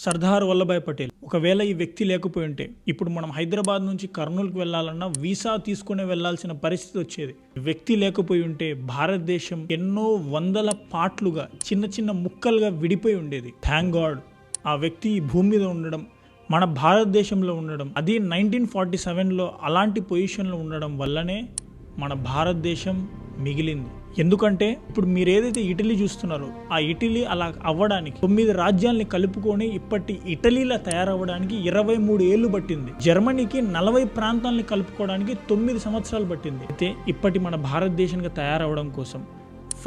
సర్దార్ వల్లభాయ్ పటేల్. ఒకవేళ ఈ వ్యక్తి లేకపోయి ఉంటే ఇప్పుడు మనం హైదరాబాద్ నుంచి కర్నూలుకి వెళ్ళాలన్నా వీసా తీసుకునే వెళ్లాల్సిన పరిస్థితి వచ్చేది. వ్యక్తి లేకపోయి ఉంటే భారతదేశం ఎన్నో వందల పార్ట్లుగా చిన్న చిన్న ముక్కలుగా విడిపోయి ఉండేది. థ్యాంక్ గాడ్ ఆ వ్యక్తి ఈ భూమి మీద ఉండడం, మన భారతదేశంలో ఉండడం, అది 1947లో అలాంటి పొజిషన్లో ఉండడం వల్లనే మన భారతదేశం మిగిలింది. ఎందుకంటే ఇప్పుడు మీరు ఏదైతే ఇటలీ చూస్తున్నారో ఆ ఇటలీ అలా అవ్వడానికి 9 రాజ్యాల్ని కలుపుకొని ఇప్పటి ఇటలీలా తయారవ్వడానికి 23 ఏళ్ళు పట్టింది. జర్మనీకి 40 ప్రాంతాలని కలుపుకోవడానికి 9 సంవత్సరాలు పట్టింది. అయితే ఇప్పటి మన భారతదేశంగా తయారవడం కోసం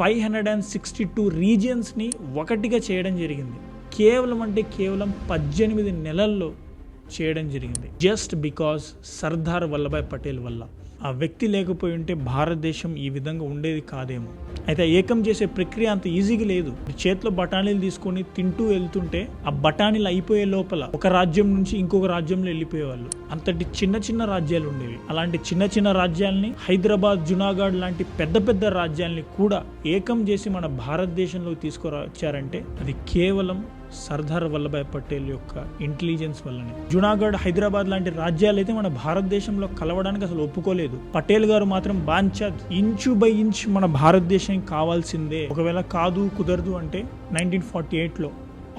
562 రీజియన్స్ని ఒకటిగా చేయడం జరిగింది. కేవలం 18 నెలల్లో చేయడం జరిగింది. జస్ట్ బికాజ్ సర్దార్ వల్లభాయ్ పటేల్ వల్ల. ఆ వ్యక్తి లేకపోయి ఉంటే భారతదేశం ఈ విధంగా ఉండేది కాదేమో. అయితే ఏకం చేసే ప్రక్రియ అంత ఈజీగా లేదు. చేతిలో బఠానీలు తీసుకొని తింటూ వెళ్తుంటే ఆ బఠానీలు అయిపోయే లోపల ఒక రాజ్యం నుంచి ఇంకొక రాజ్యంలో వెళ్ళిపోయేవాళ్ళు. అంతటి చిన్న చిన్న రాజ్యాలు ఉండేవి. అలాంటి చిన్న చిన్న రాజ్యాల్ని హైదరాబాద్, జునాగఢ్ లాంటి పెద్ద పెద్ద రాజ్యాల్ని కూడా ఏకం చేసి మన భారతదేశంలోకి తీసుకువచ్చారంటే అది కేవలం సర్దార్ వల్లభాయ్ పటేల్ యొక్క ఇంటెలిజెన్స్ వల్లనే. జునాగఢ్, హైదరాబాద్ లాంటి రాజ్యాలు అయితే మన భారతదేశంలో కలవడానికి అసలు ఒప్పుకోలేదు. పటేల్ గారు మాత్రం బాంచా ఇంచు బై ఇంచ్ మన భారతదేశం కావాల్సిందే. ఒకవేళ కాదు కుదరదు అంటే 1948లో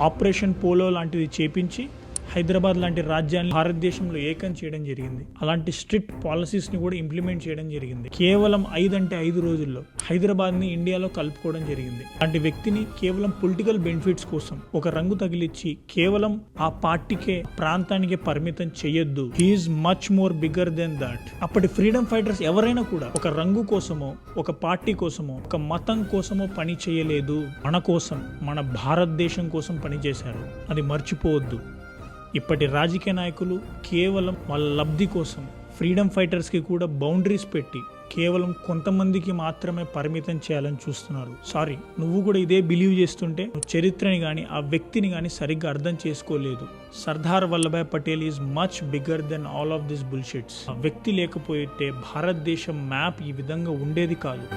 ఆపరేషన్ పోలో లాంటిది చేపించి హైదరాబాద్ లాంటి రాజ్యాన్ని భారతదేశంలో ఏకం చేయడం జరిగింది. అలాంటి స్ట్రిక్ట్ పాలసీస్ ని కూడా ఇంప్లిమెంట్ చేయడం జరిగింది. కేవలం 5 రోజుల్లో హైదరాబాద్ ని ఇండియాలో కలుపుకోవడం జరిగింది. అలాంటి వ్యక్తిని కేవలం పొలిటికల్ బెనిఫిట్స్ కోసం ఒక రంగు తగిలిచ్చి కేవలం ఆ పార్టీకే, ప్రాంతానికే పరిమితం చేయొద్దు. He is much more bigger than that. అప్పటి ఫ్రీడమ్ ఫైటర్స్ ఎవరైనా కూడా ఒక రంగు కోసమో, ఒక పార్టీ కోసమో, ఒక మతం కోసమో పని చేయలేదు. మన కోసం, మన భారతదేశం కోసం పనిచేశారు. అది మర్చిపోవద్దు. ఇప్పటి రాజకీయ నాయకులు కేవలం వాళ్ళ లబ్ధి కోసం ఫ్రీడమ్ ఫైటర్స్కి కూడా బౌండరీస్ పెట్టి కేవలం కొంతమందికి మాత్రమే పరిమితం చేయాలని చూస్తున్నారు. సారీ, నువ్వు కూడా ఇదే బిలీవ్ చేస్తుంటే చరిత్రని కానీ ఆ వ్యక్తిని కానీ సరిగ్గా అర్థం చేసుకోలేదు. Sardar Vallabhbhai Patel is much bigger than all of this bullshits. ఆ వ్యక్తి లేకపోతే భారతదేశం మ్యాప్ ఈ విధంగా ఉండేది కాదు.